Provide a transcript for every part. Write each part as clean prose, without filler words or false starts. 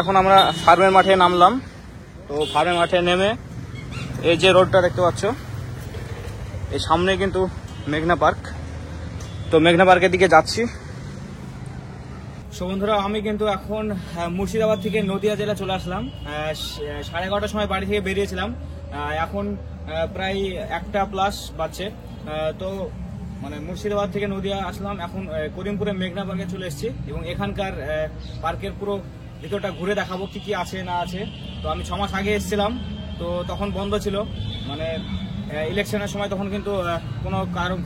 এখন আমরা ফার্মের মাঠে নামলাম। তো ফার্মের মাঠে নেমে এই যে রোডটা দেখতে পাচ্ছ, এই সামনে কিন্তু মেঘনা পার্ক। তো মেঘনা পার্কের দিকে যাচ্ছি। সো বন্ধুরা, আমি কিন্তু এখন মুর্শিদাবাদ থেকে নদিয়া জেলা চলে আসলাম। 11:30টার সময় বাড়ি থেকে বেরিয়েছিলাম। এখন প্রায় 1টা+ বাজছে। তো মানে মুর্শিদাবাদ থেকে নদিয়া আসলাম, এখন করিমপুরে মেঘনা পার্কে চলে এসেছি এবং এখানকার পার্কের পুরো ভিতরটা ঘুরে দেখাবো কি কি আছে না আছে। তো আমি 6 মাস আগে এসেছিলাম, তো তখন বন্ধ ছিল, মানে ইলেকশনের সময় তখন কিন্তু কোনো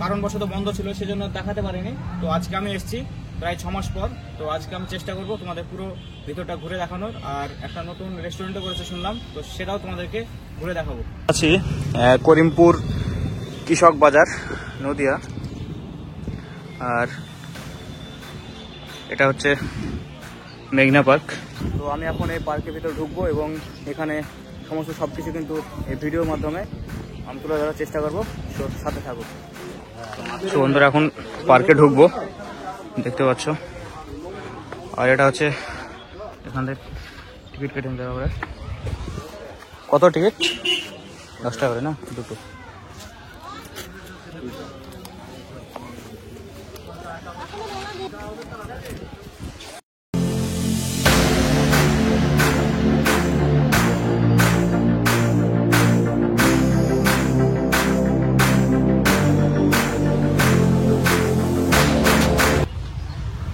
কারণবশত বন্ধ ছিল, সেজন্য দেখাতে পারিনি। তো আজকে আমি এসেছি প্রায় 6 মাস পর। তো আজকে আমি চেষ্টা করব তোমাদের পুরো ভিতরটা ঘুরে দেখানোর। আর একটা নতুন রেস্টুরেন্টও করেছে শুনলাম, তো সেটাও তোমাদেরকে ঘুরে দেখাবো। আছি করিমপুর কৃষক বাজার নদিয়া, আর এটা হচ্ছে মেঘনা পার্ক। তো আমি এখন এই পার্কের ভিতর ঢুকবো এবং এখানে সমস্ত সবকিছু কিন্তু এই ভিডিওর মাধ্যমে আমি তুলে ধরার চেষ্টা করবো। সাথে থাকবো। তো বন্ধুরা, এখন পার্কে ঢুকবো, দেখতে পাচ্ছ। আর এটা হচ্ছে এখান থেকে টিকিট কেটে নিতে হবে। কত টিকিট? 10 টাকা করে না? দুটো।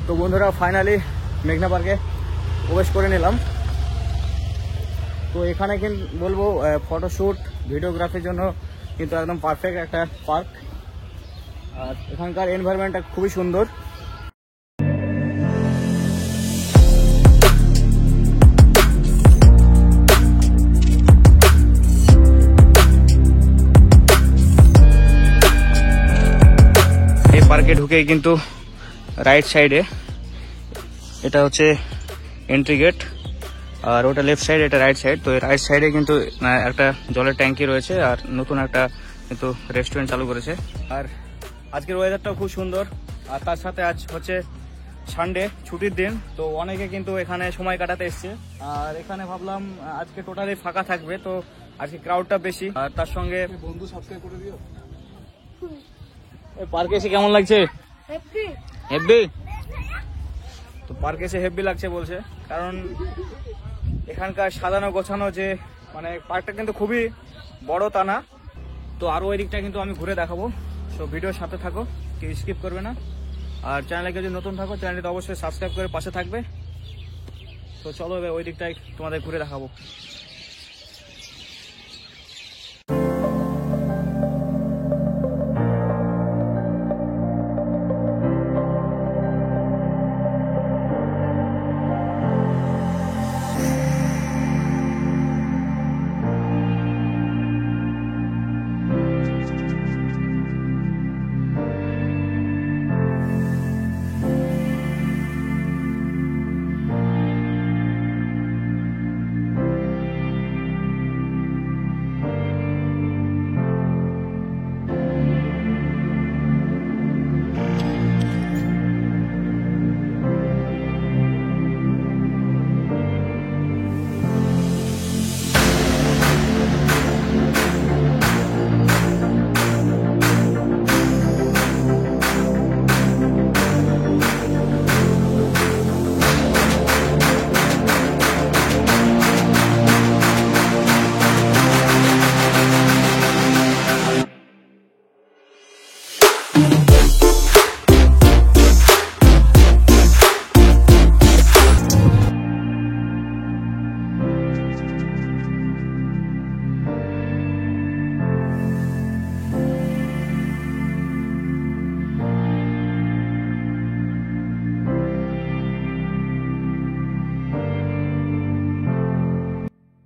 তো বন্ধুরা, ফাইনালি মেঘনা পার্কে প্রবেশ করে নিলাম। তো এখানে কিন্তু বলবো ফটোশ্যুট ভিডিওগ্রাফির জন্য কিন্তু একদম পারফেক্ট একটা পার্ক। আর এখানকার এনভায়রনমেন্টটা খুবই সুন্দর। এই পার্কে ঢুকেই কিন্তু রাইট সাইডে এটা হচ্ছে এন্ট্রি গেট, আর ওটা লেফট সাইড, এটা রাইট সাইড। তো রাইট সাইডে কিন্তু একটা জলের ট্যাঙ্কি রয়েছে, আর নতুন একটা কিন্তু রেস্টুরেন্ট চালু করেছে। আর আজকের ওয়েদারটাও খুব সুন্দর, আর তার সাথে আজ হচ্ছে সানডে, ছুটির দিন। তো অনেকে কিন্তু এখানে সময় কাটাতে এসছে। আর এখানে ভাবলাম আজকে টোটালি ফাঁকা থাকবে, তো আজকে ক্রাউডটা বেশি। আর তার সঙ্গে বন্ধু সাবস্ক্রাইব করে দিও। পার্কে এসে কেমন লাগছে? হেব্বি। তো পার্কে এসে হেব্বি লাগছে বলছে, কারণ এখানকার সাজানো গোছানো যে, মানে পার্কটা কিন্তু খুবই বড় তা না। তো আরও ওই দিকটা কিন্তু আমি ঘুরে দেখাবো। তো ভিডিওর সাথে থাকো, কেউ স্কিপ করবে না। আর চ্যানেলে যদি নতুন থাকো, চ্যানেলটি অবশ্যই সাবস্ক্রাইব করে পাশে থাকবে। তো চলো এবার ওই দিকটাই তোমাদের ঘুরে দেখাবো।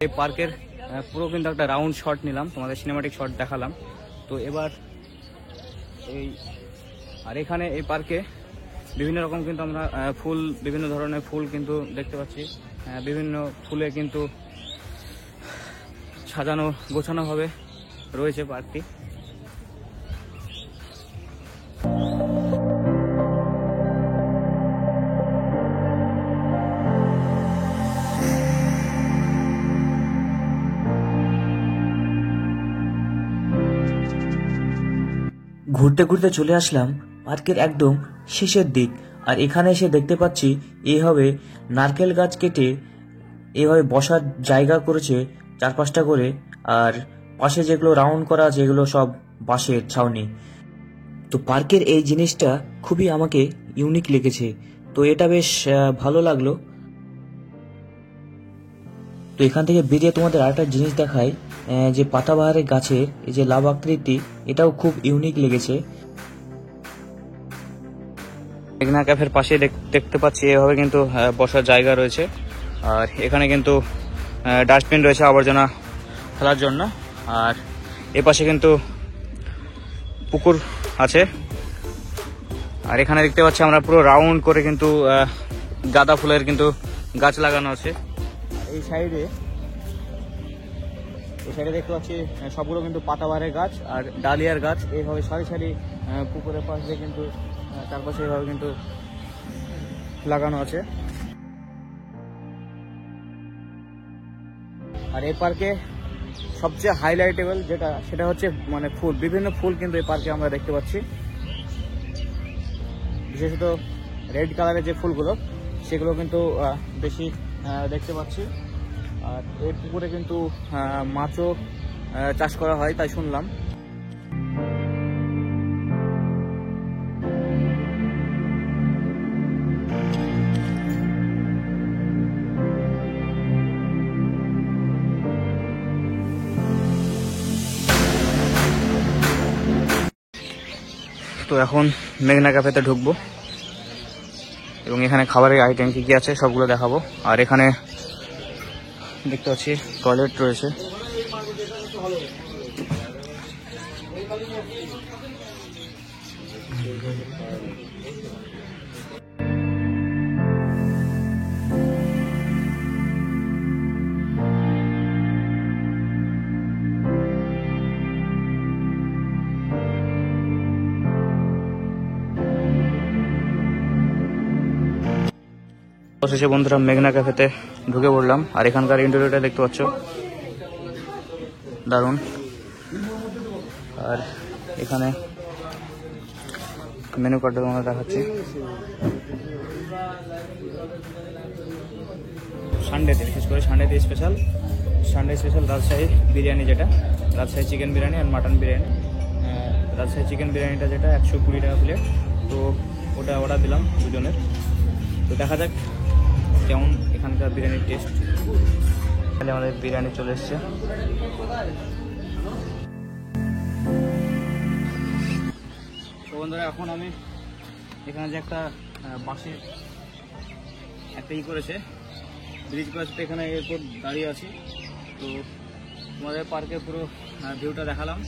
এই পার্কের পুরো কিন্তু একটা রাউন্ড শট নিলাম, তোমাদের সিনেমাটিক শট দেখালাম। তো এবার এই আর এখানে এই পার্কে বিভিন্ন রকম কিন্তু আমরা ফুল, বিভিন্ন ধরনের ফুল কিন্তু দেখতে পাচ্ছি। বিভিন্ন ফুলে কিন্তু সাজানো গোছানোভাবে রয়েছে পার্কটি। ঘুরতে ঘুরতে চলে আসলাম পার্কের একদম শেষের দিক। আর এখানে এসে দেখতে পাচ্ছি এইভাবে নারকেল গাছ কেটে এইভাবে বসার জায়গা করেছে 4-5টা করে। আর পাশে যেগুলো রাউন্ড করা আছে এগুলো সব বাঁশের ছাউনি। তো পার্কের এই জিনিসটা খুবই আমাকে ইউনিক লেগেছে, তো এটা বেশ ভালো লাগলো। তো এখান থেকে বেরিয়ে তোমাদের আরেকটা জিনিস দেখাই, যে পাতাবাহারের গাছের এই যে লাভ আকৃতি, এটাও খুব ইউনিক লেগেছে। মেঘনা ক্যাফের পাশে দেখতে পাচ্ছি এভাবে কিন্তু বসার জায়গা রয়েছে। আর এখানে কিন্তু ডাস্টবিন রয়েছে আবর্জনা ফেলার জন্য। আর এপাশে কিন্তু পুকুর আছে। আর এখানে দেখতে পাচ্ছি আমরা পুরো রাউন্ড করে কিন্তু গাঁদা ফুলের কিন্তু গাছ লাগানো আছে। এই সাইডে দেখতে পাচ্ছি সবগুলো কিন্তু পাতাবাহারের গাছ আর ডালিয়ার গাছ, এইভাবে সারি সারি পুকুরের পাশ দিয়ে কিন্তু চারপাশে এইভাবে কিন্তু লাগানো আছে। আর এই পার্কে সবচেয়ে হাইলাইটেবল সেটা হচ্ছে মানে ফুল, বিভিন্ন ফুল কিন্তু এই পার্কে আমরা দেখতে পাচ্ছি। বিশেষত রেড কালারের যে ফুলগুলো সেগুলো কিন্তু বেশি দেখতে পাচ্ছি। আর এই পুকুরে কিন্তু মাছও চাষ করা হয় তাই শুনলাম। তো এখন মেঘনা ক্যাফেতে ঢুকবো এবং এখানে খাবারের আইটেম কি কি আছে সবগুলো দেখাবো। আর এখানে দেখতে পাচ্ছি টয়লেট রয়েছে। অবশেষে বন্ধুরা মেঘনা ক্যাফেতে ঢুকে পড়লাম। আর এখানকার ইন্টেরিয়রটা দেখতে পাচ্ছ, দারুণ। আর এখানে মেনু কার্ডটা তোমাদের দেখাচ্ছি। সানডেতে, বিশেষ করে সানডে স্পেশাল রাজশাহী বিরিয়ানি, যেটা রাজশাহী চিকেন বিরিয়ানি আর মাটন বিরিয়ানি। রাজশাহী চিকেন বিরিয়ানিটা যেটা 120 টাকা প্লেট, তো ওটা অর্ডার দিলাম দুজনের। তো দেখা যাক কেমন এখানকার বিরিয়ানির টেস্ট। তাহলে আমাদের বিরিয়ানি চলে এসছে। তো বন্ধুরা এখন আমি এখানে যে একটা বাঁশের একটা করেছে, ব্রিজ করেছে, তো এখানে এরপর দাঁড়িয়ে আছি। তো তোমাদের পার্কের পুরো ভিউটা দেখালাম।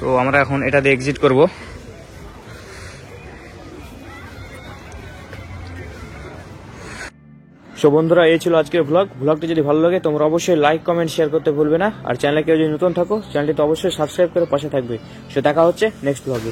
তো আমরা এখন এটা দিয়ে এক্সিট করব। সো বন্ধুরা, এই ছিল আজকের ব্লগটি যদি ভালো লাগে তোমরা অবশ্যই লাইক, কমেন্ট, শেয়ার করতে ভুলবে না। আর চ্যানেলে কেউ যদি নতুন থাকো চ্যানেলটি তো অবশ্যই সাবস্ক্রাইব করে পাশে থাকবে। সো দেখা হচ্ছে নেক্সট ব্লগে।